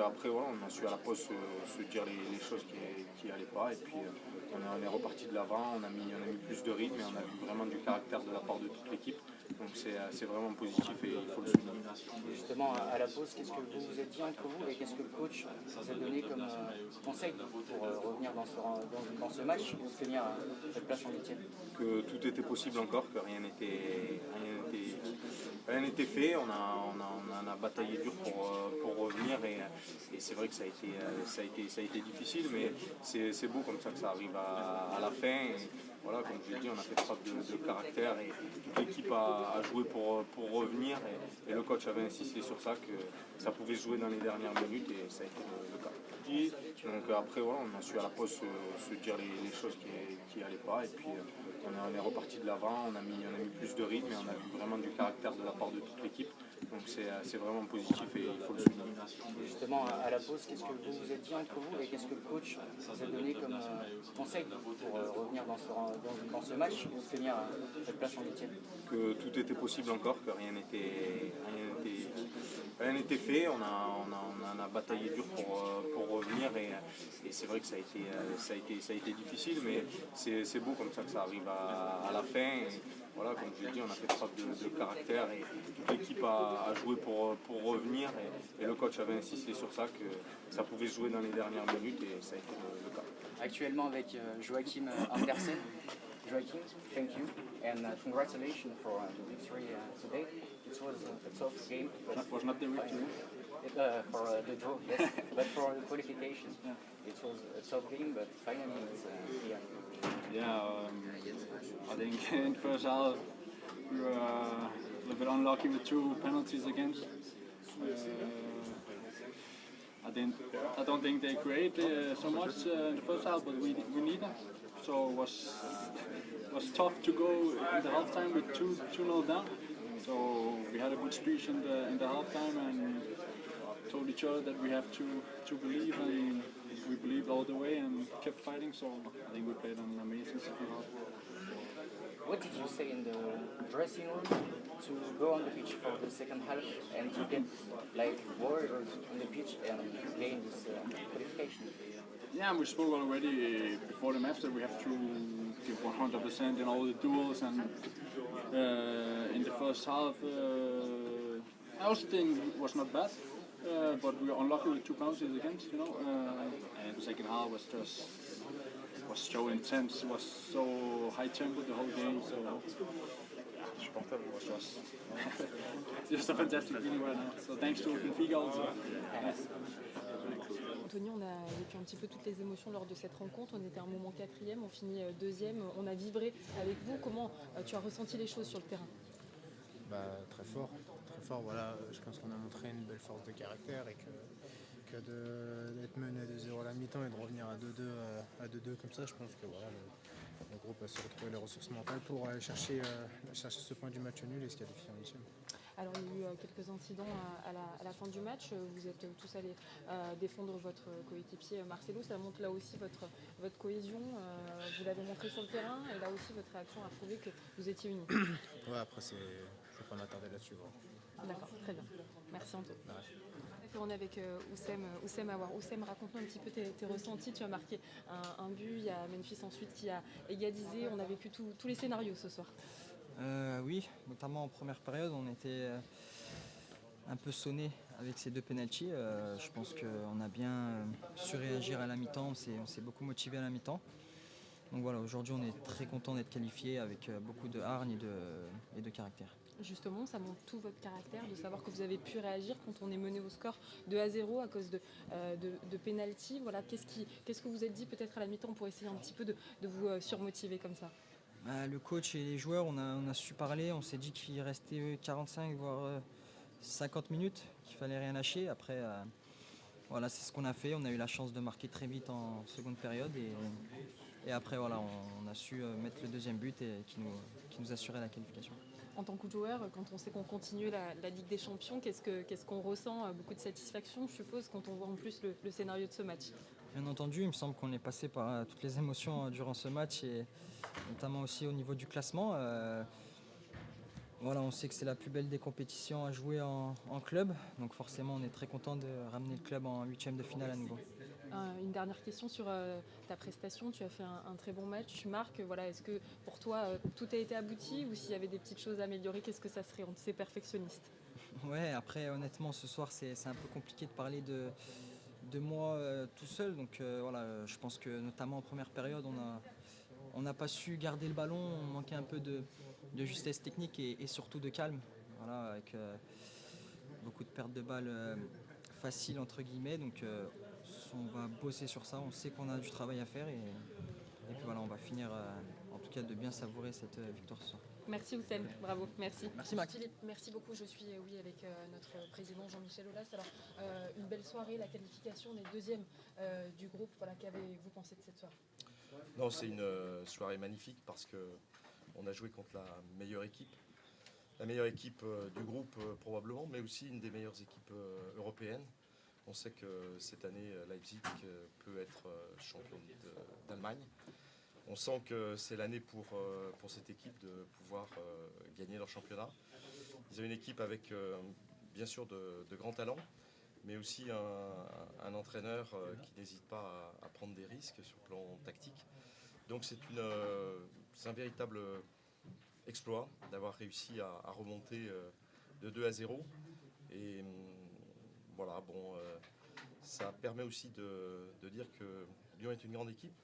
après, voilà, on a su à la pause se dire les choses qui allaient pas. Et puis on est reparti de l'avant, on a mis plus de rythme et on a vu vraiment du caractère de la part de toute l'équipe. Donc c'est vraiment positif et il faut le souligner. Justement, à la pause, qu'est-ce que vous vous êtes dit entre vous et qu'est-ce que le coach vous a donné comme conseil pour revenir dans ce match ou tenir cette place en huitième? Que tout était possible encore, que rien n'était fait. On a bataillé dur pour revenir et c'est vrai que ça a été difficile, mais c'est beau comme ça que ça arrive à la fin. Et voilà, comme je l'ai dit, on a fait preuve de caractère et toute l'équipe a joué pour revenir et le coach avait insisté sur ça, que ça pouvait se jouer dans les dernières minutes et ça a été le cas. Donc après, voilà, on a su à la pause se dire les choses qui allaient pas et puis on est reparti de l'avant, on a mis plus de rythme et on a vu vraiment du caractère de la part de toute l'équipe. Donc c'est vraiment positif et il faut le souligner. Justement, à la pause, qu'est-ce que vous vous êtes dit entre vous et qu'est-ce que le coach vous a donné comme conseil pour revenir dans ce match ou tenir cette place en huitième? Que tout était possible encore, que rien n'était fait. On a bataillé dur pour revenir et c'est vrai que ça a été difficile, mais c'est beau comme ça que ça arrive à la fin. Et voilà, comme je l'ai dit, on a fait preuve de caractère et toute l'équipe a joué pour revenir et le coach avait insisté sur ça, que ça pouvait se jouer dans les dernières minutes et ça a été le cas. Actuellement avec Joachim Andersen. Joachim, thank you and congratulations for the victory today. It was a tough game. That was not the victory. For the draw, yes, but for the qualification, it was a tough game, but finally it's here. Yeah, I think in the first half we were a little bit unlucky with 2 penalties against. I don't think they created so much in the first half, but we needed. So it was tough to go in the halftime with 2-0 down. So we had a good speech in the halftime and told each other that we have to believe, and we believed all the way and kept fighting. So I think we played an amazing second half. What did you say in the dressing room to go on the pitch for the second half and to get like warriors on the pitch and gain this qualification? Yeah, we spoke already before the match that we have to give 100% in all the duels, and in the first half I also think it was not bad, but we were unlucky with 2 penalties against, and the second half was so intense, it was so high tempo the whole game, so yeah, it was just a fantastic feeling right now. So thanks to Benfica also. Anthony, on a vécu un petit peu toutes les émotions lors de cette rencontre. On était à un moment 4e, on finit 2e. On a vibré avec vous. Comment tu as ressenti les choses sur le terrain? Très fort. Voilà, je pense qu'on a montré une belle force de caractère et que d'être mené à 2-0 à la mi-temps et de revenir à 2-2 comme ça, je pense que voilà, le groupe a su retrouver les ressources mentales pour aller chercher ce point du match nul et se qualifier en huitième. Alors il y a eu quelques incidents à la fin du match. Vous êtes tous allés défendre votre coéquipier Marcelo. Ça montre là aussi votre cohésion. Vous l'avez montré sur le terrain et là aussi votre réaction a prouvé que vous étiez unis. Ouais, après je ne vais pas m'attarder là-dessus. Voilà. D'accord, très bien. Merci Anto. Ouais. On est avec Oussem Aouar. Oussem, raconte-nous un petit peu tes ressentis. Tu as marqué un but, il y a Memphis ensuite qui a égalisé. On a vécu tous les scénarios ce soir. Oui, notamment en première période, on était un peu sonné avec ces 2 pénaltys. Je pense qu'on a bien su réagir à la mi-temps, on s'est beaucoup motivé à la mi-temps. Donc voilà, aujourd'hui on est très content d'être qualifié avec beaucoup de hargne et de caractère. Justement, ça montre tout votre caractère, de savoir que vous avez pu réagir quand on est mené au score 2-0 à cause de pénalty. Voilà, qu'est-ce que vous êtes dit peut-être à la mi-temps pour essayer un petit peu de vous surmotiver comme ça? Le coach et les joueurs, on a su parler, on s'est dit qu'il restait 45 voire 50 minutes, qu'il fallait rien lâcher. Après, voilà, c'est ce qu'on a fait. On a eu la chance de marquer très vite en seconde période et après voilà, on a su mettre le 2e but et qui nous assurait la qualification. En tant que joueur, quand on sait qu'on continue la Ligue des Champions, qu'est-ce qu'on ressent? Beaucoup de satisfaction, je suppose, quand on voit en plus le scénario de ce match. Bien entendu, il me semble qu'on est passé par toutes les émotions durant ce match et notamment aussi au niveau du classement. Voilà, on sait que c'est la plus belle des compétitions à jouer en club. Donc forcément, on est très content de ramener le club en huitième de finale à nouveau. Une dernière question sur ta prestation. Tu as fait un très bon match. Tu marques. Voilà, est-ce que pour toi, tout a été abouti ou s'il y avait des petites choses à améliorer, qu'est-ce que ça serait? On sait perfectionniste. Ouais, après, honnêtement, ce soir, c'est un peu compliqué de parler de moi tout seul. Donc voilà, je pense que notamment en première période, on n'a pas su garder le ballon. On manquait un peu de justesse technique et surtout de calme. Voilà, avec beaucoup de pertes de balles faciles, entre guillemets. Donc on va bosser sur ça. On sait qu'on a du travail à faire. Et puis voilà, on va finir en tout cas de bien savourer cette victoire ce soir. Merci Oussem, bravo, merci. Merci Max. Philippe, merci beaucoup. Je suis oui, avec notre président Jean-Michel Aulas. Alors, une belle soirée, la qualification, on est deuxième du groupe. Voilà, qu'avez-vous pensé de cette soirée? Non, c'est une soirée magnifique parce qu'on a joué contre la meilleure équipe. La meilleure équipe du groupe probablement, mais aussi une des meilleures équipes européennes. On sait que cette année, Leipzig peut être champion d'Allemagne. On sent que c'est l'année pour cette équipe de pouvoir gagner leur championnat. Ils ont une équipe avec bien sûr de grands talents, mais aussi un entraîneur qui n'hésite pas à prendre des risques sur le plan tactique. Donc c'est un véritable exploit d'avoir réussi à remonter de 2-0. Et voilà, bon, ça permet aussi de dire que Lyon est une grande équipe,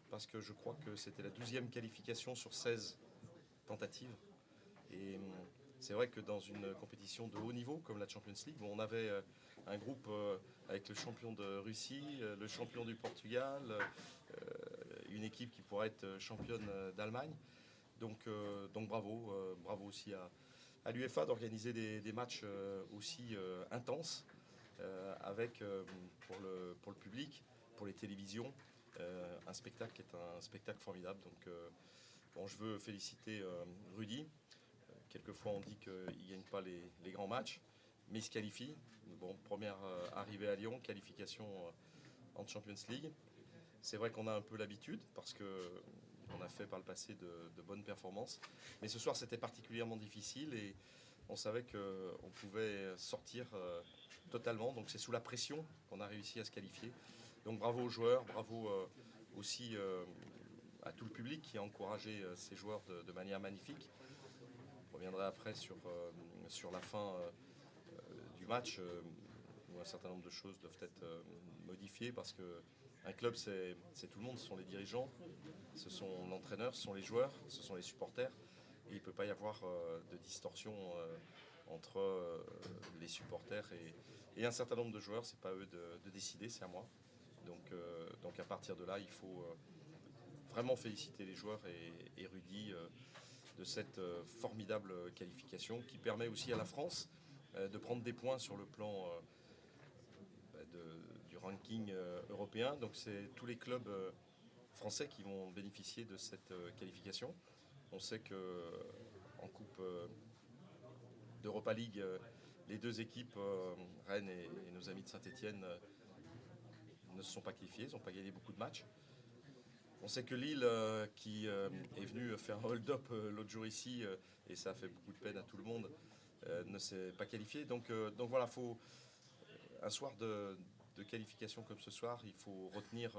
parce que je crois que c'était la 12e qualification sur 16 tentatives. Et c'est vrai que dans une compétition de haut niveau comme la Champions League, on avait un groupe avec le champion de Russie, le champion du Portugal, une équipe qui pourrait être championne d'Allemagne. Donc bravo aussi à l'UEFA d'organiser des matchs aussi intenses avec pour le public, pour les télévisions, un spectacle qui est un spectacle formidable. Donc je veux féliciter Rudy. Quelquefois on dit qu'il ne gagne pas les grands matchs, mais il se qualifie. Bon, première arrivée à Lyon, qualification en Champions League. C'est vrai qu'on a un peu l'habitude parce qu'on a fait par le passé de bonnes performances. Mais ce soir c'était particulièrement difficile et on savait qu'on pouvait sortir totalement. Donc c'est sous la pression qu'on a réussi à se qualifier. Donc bravo aux joueurs, bravo aussi à tout le public qui a encouragé ces joueurs de manière magnifique. Je reviendrai après sur la fin du match où un certain nombre de choses doivent être modifiées parce qu'un club c'est tout le monde, ce sont les dirigeants, ce sont l'entraîneur, ce sont les joueurs, ce sont les supporters et il ne peut pas y avoir de distorsion entre les supporters et un certain nombre de joueurs. C'est pas eux de décider, c'est à moi. Donc à partir de là, il faut vraiment féliciter les joueurs et Rudy de cette formidable qualification qui permet aussi à la France de prendre des points sur le plan du ranking européen. Donc c'est tous les clubs français qui vont bénéficier de cette qualification. On sait qu'en Coupe d'Europa League, les deux équipes, Rennes et nos amis de Saint-Etienne, ne se sont pas qualifiés, ils n'ont pas gagné beaucoup de matchs. On sait que Lille, qui est venu faire un hold-up l'autre jour ici, et ça a fait beaucoup de peine à tout le monde, ne s'est pas qualifié. Donc voilà, un soir de qualification comme ce soir, il faut retenir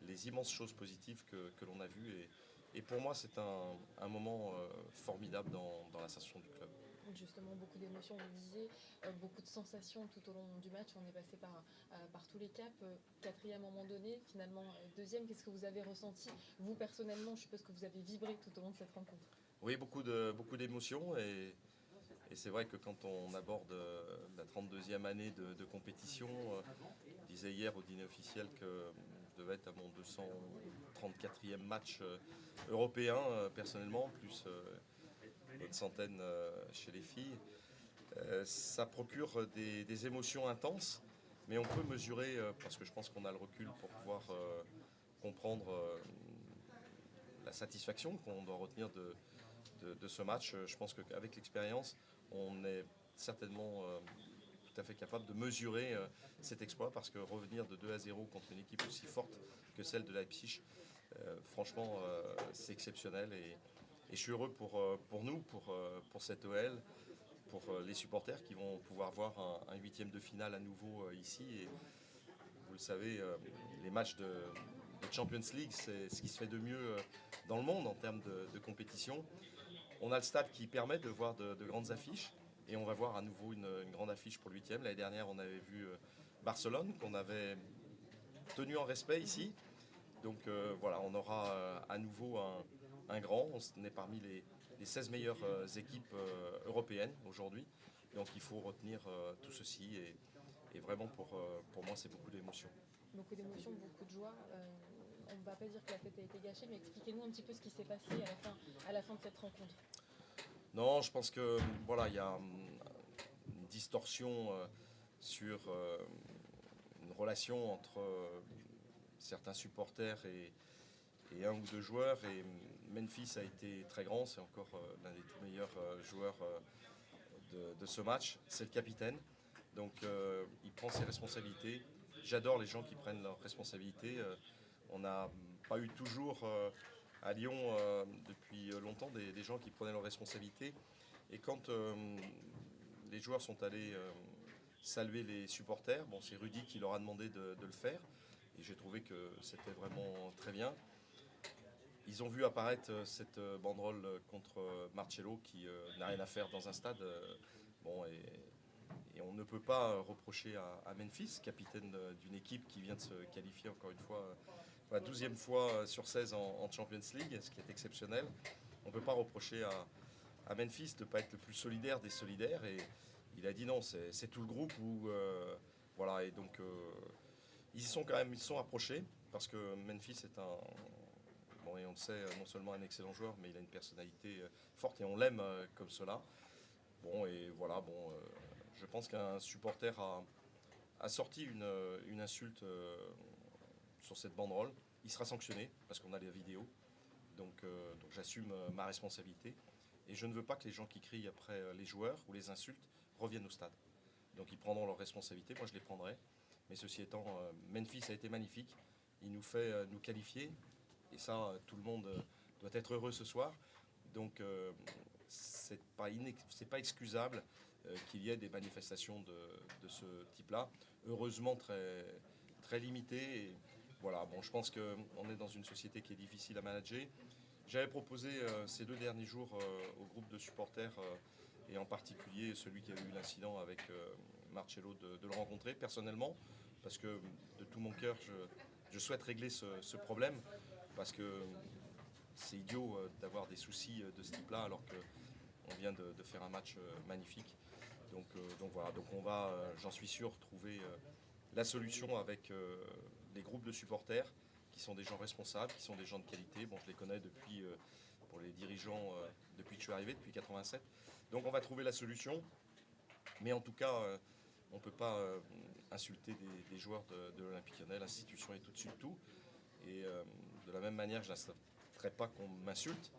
les immenses choses positives que l'on a vues. Et pour moi, c'est un moment formidable dans l'ascension du club. Justement, beaucoup d'émotions, vous disiez, beaucoup de sensations tout au long du match. On est passé par tous les caps. Quatrième à un moment donné, finalement deuxième. Qu'est-ce que vous avez ressenti, vous personnellement? Je suppose que vous avez vibré tout au long de cette rencontre. Oui, beaucoup d'émotions. Et c'est vrai que quand on aborde la 32e année de compétition, je disais hier au dîner officiel que je devais être à mon 234e match européen, personnellement, plus une centaine chez les filles. Ça procure des émotions intenses, mais on peut mesurer, parce que je pense qu'on a le recul pour pouvoir comprendre la satisfaction qu'on doit retenir de ce match. Je pense qu'avec l'expérience, on est certainement tout à fait capable de mesurer cet exploit, parce que revenir de 2-0 contre une équipe aussi forte que celle de Leipzig, franchement, c'est exceptionnel. Et je suis heureux pour nous, pour cette OL, pour les supporters qui vont pouvoir voir un huitième de finale à nouveau ici. Et vous le savez, les matchs de Champions League, c'est ce qui se fait de mieux dans le monde en termes de compétition. On a le stade qui permet de voir de grandes affiches et on va voir à nouveau une grande affiche pour le huitième. L'année dernière, on avait vu Barcelone, qu'on avait tenu en respect ici. Donc voilà, on aura à nouveau un grand. On est parmi les 16 meilleures équipes européennes aujourd'hui. Donc il faut retenir tout ceci et vraiment pour moi, c'est beaucoup d'émotions. Beaucoup d'émotions, beaucoup de joie. On ne va pas dire que la fête a été gâchée, mais expliquez-nous un petit peu ce qui s'est passé à la fin de cette rencontre. Non, je pense que voilà, il y a une distorsion sur une relation entre certains supporters et un ou deux joueurs. Et Memphis a été très grand, c'est encore l'un des tout meilleurs joueurs de ce match. C'est le capitaine, donc il prend ses responsabilités. J'adore les gens qui prennent leurs responsabilités. On n'a pas eu toujours à Lyon depuis longtemps des gens qui prenaient leurs responsabilités. Et quand les joueurs sont allés saluer les supporters, bon, c'est Rudy qui leur a demandé de le faire. Et j'ai trouvé que c'était vraiment très bien. Ils ont vu apparaître cette banderole contre Marcello qui n'a rien à faire dans un stade. Bon, et on ne peut pas reprocher à Memphis, capitaine d'une équipe qui vient de se qualifier encore une fois, pour la 12e fois sur 16 en Champions League, ce qui est exceptionnel. On ne peut pas reprocher à Memphis de ne pas être le plus solidaire des solidaires. Et il a dit non, c'est tout le groupe où, voilà, et donc ils se sont approchés parce que Memphis est bon, et on le sait, non seulement un excellent joueur, mais il a une personnalité forte et on l'aime comme cela. Bon, et voilà, bon, je pense qu'un supporter a sorti une insulte sur cette banderole. Il sera sanctionné parce qu'on a les vidéos. Donc j'assume ma responsabilité. Et je ne veux pas que les gens qui crient après les joueurs ou les insultes reviennent au stade. Donc ils prendront leurs responsabilités, moi je les prendrai. Mais ceci étant, Memphis a été magnifique. Il nous fait nous qualifier. Et ça, tout le monde doit être heureux ce soir. Donc c'est pas excusable qu'il y ait des manifestations de ce type-là. Heureusement très, très limitées. Et voilà, bon, je pense qu'on est dans une société qui est difficile à manager. J'avais proposé ces 2 derniers jours au groupe de supporters et en particulier celui qui a eu l'incident avec Marcello de le rencontrer personnellement parce que de tout mon cœur je souhaite régler ce problème parce que c'est idiot d'avoir des soucis de ce type-là alors qu'on vient de faire un match magnifique. Donc voilà, donc on va, j'en suis sûr, trouver la solution avec les groupes de supporters qui sont des gens responsables, qui sont des gens de qualité. Bon, je les connais depuis, pour les dirigeants, depuis que je suis arrivé, depuis 87. Donc on va trouver la solution. Mais en tout cas, on ne peut pas insulter des joueurs de l'Olympique Lyonnais. L'institution est au-dessus de tout. Et de la même manière, je n'accepterai pas qu'on m'insulte.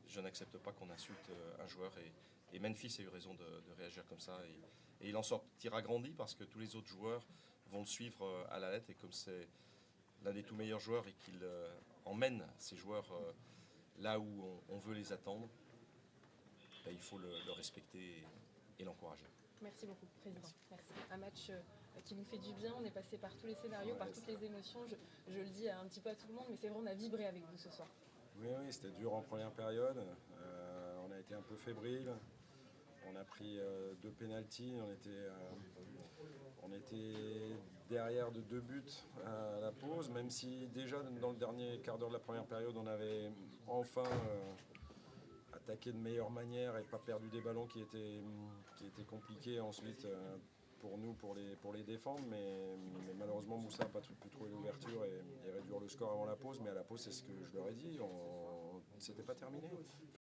Je n'accepte pas qu'on insulte un joueur. Et Memphis a eu raison de réagir comme ça. Et il en sortira grandi parce que tous les autres joueurs vont le suivre à la lettre. Et comme c'est l'un des tout meilleurs joueurs et qu'il emmène ces joueurs là où on veut les attendre, ben, il faut le respecter et l'encourager. Merci beaucoup, Président. Merci. Un match qui nous fait du bien. On est passé par tous les scénarios, par toutes les émotions. Je le dis un petit peu à tout le monde, mais c'est vrai, on a vibré avec vous ce soir. Oui, c'était dur en première période. On a été un peu fébrile. On a pris 2 pénaltys. On était derrière de 2 buts à la pause, même si déjà dans le dernier quart d'heure de la première période, on avait enfin attaqué de meilleure manière et pas perdu des ballons qui étaient compliqués ensuite pour nous, pour les défendre. Mais malheureusement, Moussa n'a pas pu trouver l'ouverture et réduire le score avant la pause. Mais à la pause, c'est ce que je leur ai dit, c'était pas terminé.